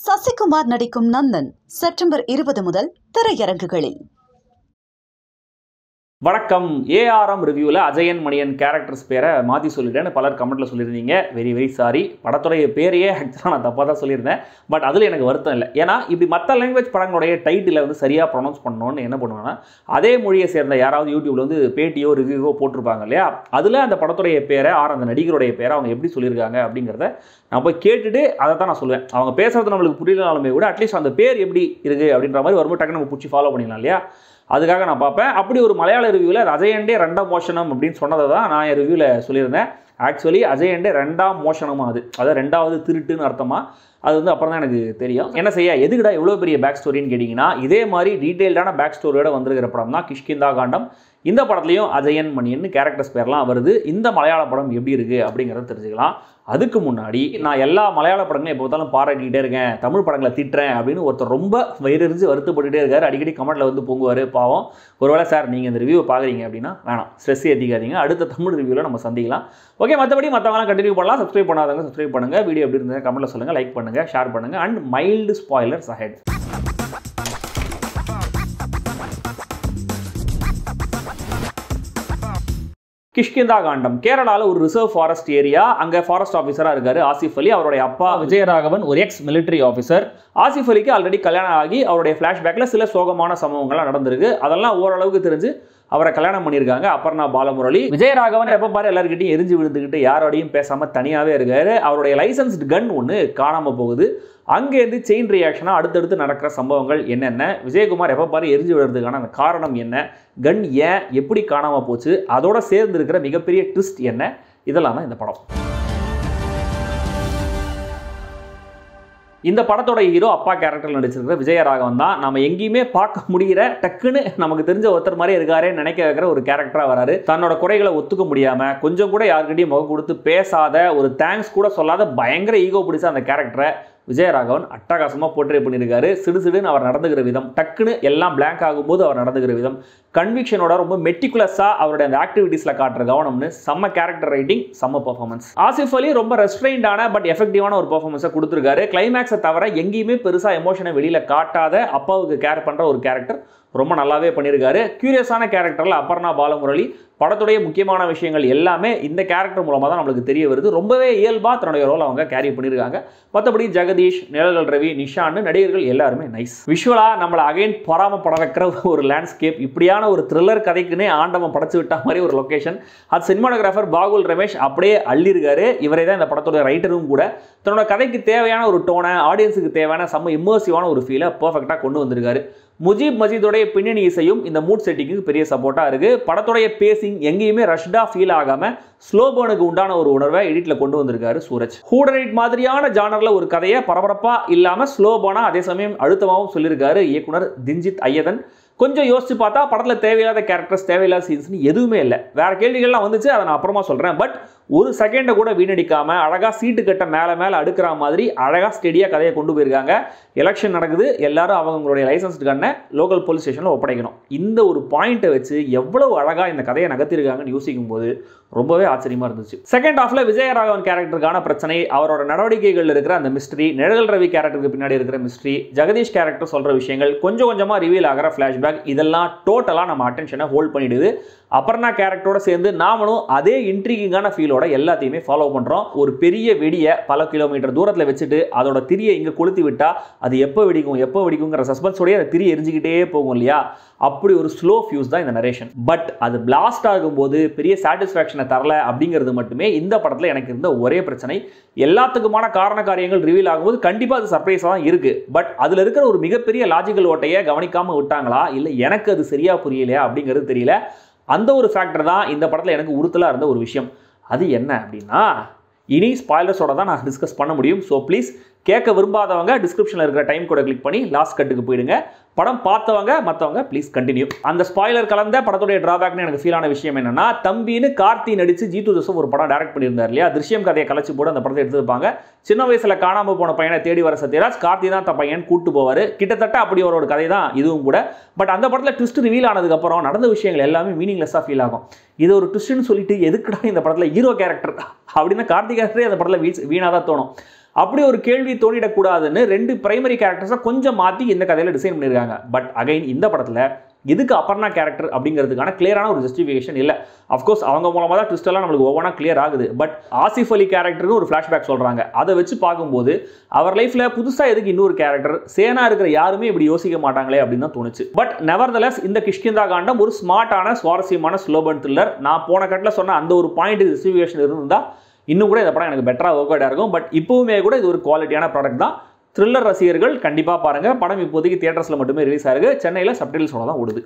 சசிகுமார் நடிக்கும் நந்தன் செப்டம்பர் 20 முதல் திரையரங்குகளில். வணக்கம். ஏஆர்எம் ரிவ்யூவில் அஜயன் மணியன் கேரக்டர்ஸ் பேரை மாற்றி சொல்லிட்டேன்னு பலர் கமெண்ட்டில் சொல்லியிருந்தீங்க. Very sorry. படத்துடைய பேரையே ஆக்சுவலாக நான் தப்பாக தான் சொல்லியிருந்தேன். பட் அதில் எனக்கு வருத்தம் இல்லை. ஏன்னா இப்படி மற்ற லாங்குவேஜ் படங்களுடைய டைட்டிலை வந்து சரியாக ப்ரொனவுன்ஸ் பண்ணணும்னு என்ன பண்ணுவேன்னா, அதே மொழியை சேர்ந்த யாராவது யூடியூப்ல வந்து பேட்டியோ ரிவ்யூவோ போட்டிருப்பாங்க இல்லையா, அதில் அந்த படத்துடைய பேரை அந்த நடிகருடைய பேரை அவங்க எப்படி சொல்லியிருக்காங்க அப்படிங்கிறத நான் போய் கேட்டுட்டு அதை தான் நான் சொல்லுவேன். அவங்க பேசுறது நம்மளுக்கு புரியலனாலுமே கூட அட்லீஸ்ட் அந்த பேர் எப்படி இருக்குது அப்படின்ற மாதிரி வரும்போது டக்குன்னு நம்ம பிடிச்சி ஃபாலோ பண்ணிடலாம் இல்லையா, அதுக்காக நான் பார்ப்பேன். அப்படி ஒரு மலையாள ரிவ்யூவில் அஜயண்டே ரெண்டாம் மோஷனம் அப்படின்னு சொன்னதை தான் நான் என் ரிவ்யூவில் சொல்லியிருந்தேன். ஆக்சுவலி அஜயண்டே ரெண்டாம் மோஷனமாக அதாவது ரெண்டாவது திருட்டுன்னு அர்த்தமா. அது வந்து அப்புறம் தான் எனக்கு தெரியும். என்ன செய்ய, எதுக்குடா எவ்வளோ பெரிய பேக் ஸ்டோரின்னு கேட்டிங்கன்னா, இதே மாதிரி டீட்டெயில்டான பேக் ஸ்டோரியோட வந்திருக்கிற படம் தான் கிஷ்கிந்தா காண்டம். இந்த படத்துலையும் அஜயன் மணியன் கேரக்டர்ஸ் பேர்லாம் வருது. இந்த மலையாள படம் எப்படி இருக்குது அப்படிங்கிறத தெரிஞ்சுக்கலாம். அதுக்கு முன்னாடி நான் எல்லா மலையாள படங்களையும் எப்போ பார்த்தாலும் பாராட்டிகிட்டே இருக்கேன், தமிழ் படங்களை திட்டுறேன் அப்படின்னு ஒருத்தர் ரொம்ப வயிறறிஞ்சு வருத்தப்பட்டுகிட்டே இருக்காரு. அடிக்கடி கமெண்ட்டில் வந்து பொங்குவார். பாவம். ஒருவேளை சார் நீங்கள் இந்த ரிவ்யூவை பார்க்குறீங்க அப்படின்னா வேணாம், ஸ்ட்ரெஸ் ஏற்றிக்காதீங்க. அடுத்த தமிழ் ரிவ்யூவில் நம்ம சந்திக்கலாம். ஓகே, மற்றபடி மற்றவங்களாம் கண்டினியூ பண்ணலாம். சப்ஸ்கிரைப் பண்ணாதவங்க சப்ஸ்கிரைப் பண்ணுங்கள். வீடியோ எப்படி இருந்தது கமெண்ட்டில் சொல்லுங்கள், லைக் பண்ணுங்கள், ஷேர் பண்ணுங்கள். And mild spoilers ahead. Kishkindha Kaandam கேரளாவில் ஒரு ரிசர்வ் ஃபாரஸ்ட் ஏரியா. அங்கே ஃபாரஸ்ட் ஆஃபீஸராக இருக்காரு ஆசிஃப் அலி. அவருடைய அப்பா விஜயராகவன் ஒரு எக்ஸ் மிலிட்டரி ஆஃபீஸர். ஆசிஃப் அலிக்கு ஆல்ரெடி கல்யாணம் ஆகி அவருடைய ஃப்ளாஷ்பேக்கில் சில சோகமான சம்பவங்கள்லாம் நடந்திருக்கு. அதெல்லாம் ஓரளவுக்கு தெரிஞ்சு அவரை கல்யாணம் பண்ணியிருக்காங்க அபர்ணா பாலமுரளி. விஜயராகவன் எப்போ பாரு எல்லாருக்கிட்டையும் எரிஞ்சு விழுந்துக்கிட்டு யாரோடையும் பேசாமல் தனியாகவே இருக்காரு. அவருடைய லைசன்ஸ்டு கன் ஒன்று காணாமல் போகுது. அங்கேருந்து செயின் ரியாக்ஷனாக அடுத்தடுத்து நடக்கிற சம்பவங்கள் என்னென்ன, விஜயகுமார் எப்போ பாரு எரிஞ்சு விழுறதுக்கான அந்த காரணம் என்ன, கன் ஏன் எப்படி காணாமல் போச்சு, அதோட சேர்ந்து இருக்கிற மிகப்பெரிய ட்விஸ்ட் என்ன, இதெல்லாம் தான் இந்த படம். இந்த படத்தோட ஹீரோ அப்பா கேரக்டர் நடிச்சிருக்கிற விஜயராகவன் தான். நம்ம எங்கேயுமே பார்க்க முடிகிற டக்குன்னு நமக்கு தெரிஞ்ச ஒருத்தர் மாதிரி இருக்காரே நினைக்க வைக்கிற ஒரு கேரக்டராக வராரு. தன்னோட குறைகளை ஒத்துக்க முடியாம கொஞ்சம் கூட யாருக்கிட்டையும் முகம் கொடுத்து பேசாத, ஒரு தேங்க்ஸ் கூட சொல்லாத பயங்கர ஈகோ பிடிச்ச அந்த கேரக்டரை விஜயராகவன் அட்டகாசமாக போர்ட்ரே பண்ணியிருக்காரு. சிடுசிடுன்னு அவர் நடந்துக்கிற விதம், டக்குன்னு எல்லாம் பிளாங்க் ஆகும்போது அவர் நடந்துக்கிற விதம், கன்விக்ஷனோட ரொம்ப மெட்டிகுலஸாக அவருடைய அந்த ஆக்டிவிட்டீஸில் காட்டுற கவனம்னு செம்ம கேரக்டர் ரைட்டிங், செம்ம பெர்ஃபார்மன்ஸ். ஆசிஃப் அலி ரொம்ப ரெஸ்ட்ரெயின்டான பட் எஃபெக்டிவான ஒரு பெர்ஃபார்மன்ஸை கொடுத்துருக்காரு. கிளைமேக்ஸை தவிர எங்கேயுமே பெருசாக எமோஷனை வெளியில் காட்டாத அப்பாவுக்கு கேர் பண்ணுற ஒரு கேரக்டர் ரொம்ப நல்லாவே பண்ணியிருக்காரு. கியூரியஸான கேரக்டரில் அபர்ணா பாலமுரளி. படத்துடைய முக்கியமான விஷயங்கள் எல்லாமே இந்த கேரக்டர் மூலமாக தான் நம்மளுக்கு தெரிய வருது. ரொம்பவே இயல்பாக தன்னுடைய ரோல் அவங்க கேரி பண்ணியிருக்காங்க. மற்றபடி ஜெகதீஷ், நிழல்கள் ரவி, நிஷான்னு நடிகர்கள் எல்லாருமே நைஸ். விஷுவலாக நம்மளை அகைன் பராமப்பட வைக்கிற ஒரு லேண்ட்ஸ்கேப், இப்படியான ஒரு த்ரில்லர் கதைக்குன்னே ஆண்டவன் படைச்சு விட்ட மாதிரி ஒரு லொக்கேஷன். அது சினிமாட்டோகிராஃபர் பாகுல் ரமேஷ் அப்படியே அள்ளியிருக்காரு. இவரே தான் இந்த படத்தோட ரைட்டரும் கூட. தன்னோட கதைக்கு தேவையான ஒரு டோனை, ஆடியன்ஸுக்கு தேவையான செம்ம இம்மர்சிவான ஒரு ஃபீலை பர்ஃபெக்டாக கொண்டு வந்திருக்காரு. முஜீப் மஜீதோடைய பின்னணி இசையும் இந்த மூட் செட்டிங்கு பெரிய சப்போர்ட்டாக இருக்குது. படத்துடைய பேசிங் எங்கேயுமே ரஷ்டாக ஃபீல் ஆகாமல் ஸ்லோ பர்னுக்கு உண்டான ஒரு உணர்வை எடிட்டில் கொண்டு வந்திருக்காரு சூரஜ். ஹூடரைட் மாதிரியான ஜானரில் ஒரு கதையை பரபரப்பாக இல்லாமல் ஸ்லோ பர்னாக அதே சமயம் அழுத்தமாகவும் சொல்லியிருக்காரு இயக்குனர் திஞ்சித் ஐயதன். கொஞ்சம் யோசிச்சு பார்த்தா படத்தில் தேவையில்லாத கேரக்டர்ஸ், தேவையில்லாத சீன்ஸ்னு எதுவுமே இல்லை. வேற கேள்விகள்லாம் வந்துச்சு, அதை நான் அப்புறமா சொல்கிறேன். பட் ஒரு செகண்டை கூட வீணடிக்காமல் அழகாக சீட்டு கட்ட மேலே அடுக்கிற மாதிரி அழகாக ஸ்டெடியாக கதையை கொண்டு போயிருக்காங்க. எலெக்ஷன் நடக்குது, எல்லாரும் அவங்களுடைய லைசன்ஸ்டு கண்ணை லோக்கல் போலீஸ் ஸ்டேஷனில் ஒப்படைக்கணும். இந்த ஒரு பாயிண்ட்டை வச்சு எவ்வளவு அழகாக இந்த கதையை நகர்த்திருக்காங்கன்னு யோசிக்கும் போது ரொம்பவே ஆச்சரியமாக இருந்துச்சு. செகண்ட் ஹாஃப்ல விஜயராகவன் கேரக்டருக்கான பிரச்சனை, அவரோட நடவடிக்கைகள் இருக்கிற அந்த மிஸ்ட்ரி, நிழல் ரவி கேரக்டருக்கு பின்னாடி இருக்கிற மிஸ்ட்ரி, ஜெகதீஷ் கேரக்டர் சொல்கிற விஷயங்கள், கொஞ்சம் கொஞ்சமாக ரிவீல் ஆகிற ஃப்ளாஷ்பேக், இதெல்லாம் டோட்டலாக நம்ம அட்டென்ஷனை ஹோல்ட் பண்ணிடுது. அபர்ணா கேரக்டரோட சேர்ந்து நாமளும் அதே இன்ட்ரிகிங்கான ஃபீலோட எல்லாத்தையுமே ஃபாலோ பண்ணுறோம். ஒரு பெரிய வெடியை பல கிலோமீட்டர் தூரத்தில் வச்சுட்டு அதோட திரியை இங்கே கொளுத்தி விட்டா அது எப்போ வெடிக்குங்கிற சஸ்பென்ஸோடய அந்த திரி எரிஞ்சுக்கிட்டே போகும் இல்லையா, அப்படி ஒரு ஸ்லோ ஃபியூஸ் தான் இந்த நரேஷன். பட் அது பிளாஸ்ட் ஆகும்போது பெரிய சாட்டிஸ்ஃபேக்ஷனை தரல அப்படிங்கிறது மட்டுமே இந்த படத்தில் எனக்கு இருந்த ஒரே பிரச்சனை. எல்லாத்துக்குமான காரண காரியங்கள் ரிவீல் ஆகும்போது கண்டிப்பாக அது சர்ப்ரைஸாக தான் இருக்குது. பட் அதில் இருக்கிற ஒரு மிகப்பெரிய லாஜிக்கல் ஓட்டையை கவனிக்காமல் விட்டாங்களா, இல்லை எனக்கு அது சரியாக புரியலையா அப்படிங்கிறது தெரியல. அந்த ஒரு ஃபேக்டர் தான் இந்த படத்தில் எனக்கு உறுத்தலாக இருந்த ஒரு விஷயம். அது என்ன அப்படின்னா, இனி ஸ்பாய்லர்ஸோட தான் நான் டிஸ்கஸ் பண்ண முடியும். ஸோ ப்ளீஸ் கேட்க விரும்பாதவங்க டிஸ்கிரிப்ஷனில் இருக்கிற டைம் கூட கிளிக் பண்ணி லாஸ்ட் கட்டுக்கு போயிடுங்க. படம் பார்த்தவங்க மற்றவங்க ப்ளீஸ் கண்டினியூ. அந்த ஸ்பாய்லர் கலந்த படத்துடைய டிராபேக்னு எனக்கு ஃபீல் ஆன விஷயம் என்னன்னா, தம்பின்னு கார்த்தி நடிச்சு ஜீத்து ஜோசப் ஒரு படம் டைரக்ட் பண்ணியிருந்தார் இல்லையா, திருஷ்யம் கதையை கலைச்சு போட்டு அந்த படத்தை எடுத்துருப்பாங்க. சின்ன வயசுல காணாமல் போன பையனை தேடி வர சத்யராஜ், கார்த்தி தான் தன் பையன் கூட்டு போவார். கிட்டத்தட்ட அப்படி ஒரு கதை தான் இதுவும் கூட. பட் அந்த படத்தில் ட்விஸ்ட் ரிவீல் ஆனதுக்கப்புறம் நடந்த விஷயங்கள் எல்லாமே மீனிங்லெஸ்ஸாக ஃபீல் ஆகும். இது ஒரு ட்விஸ்ட்னு சொல்லிட்டு எதுக்குடா இந்த படத்தில் ஹீரோ கேரக்டர் அப்படின்னா கார்த்தி கேரக்டரே அந்த படத்தில் வீணாக தான் தோணும். அப்படி ஒரு கேள்வி தோணிடக்கூடாதுன்னு 2 பிரைமரி கேரக்டர்ஸை கொஞ்சம் மாற்றி இந்த கதையில் டிசைன் பண்ணியிருக்காங்க. பட் அகைன் இந்த படத்தில் இதுக்கு அபர்ணா கேரக்டர் அப்படிங்கிறதுக்கான கிளியரான ஒரு ஜஸ்டிஃபிகேஷன் இல்லை. அஃப்கோர்ஸ் அவங்க மூலமாக தான் ட்விஸ்ட் எல்லாம் நம்மளுக்கு ஒவ்வொன்றா கிளியர் ஆகுது. பட் ஆசிஃப் அலி கேரக்டருக்கு ஒரு ஃப்ளாஷ்பேக் சொல்கிறாங்க. அதை வச்சு பார்க்கும்போது அவர் லைஃப்பில் புதுசாக எதுக்கு இன்னொரு கேரக்டர், சேனா இருக்கிற யாருமே இப்படி யோசிக்க மாட்டாங்களே அப்படின்னு தான் தோணுச்சு. பட் நெவர்தலஸ் இந்த கிஷ்கிந்தா காண்டம் ஒரு ஸ்மார்ட்டான சுவாரஸ்யமான ஸ்லோபன் த்ரில்லர். நான் போன கட்டில் சொன்ன அந்த ஒரு பாயிண்ட் ஜஸ்டிஃபிகேஷன் இருந்தால் இன்னும் கூட இந்த படம் எனக்கு பெட்டராக ஒர்க் அவுட் இருக்கும். பட் இப்போவுமே கூட இது ஒரு குவாலிட்டியான ப்ராடக்ட் தான். த்ரில்லர் ரசிகர்கள் கண்டிப்பாக பாருங்கள். படம் இப்போதைக்கு தியேட்டர்ஸில் மட்டுமே ரிலீஸ் ஆகுது. சென்னையில் சப்டைட்டில்ஸோட தான் ஓடுது.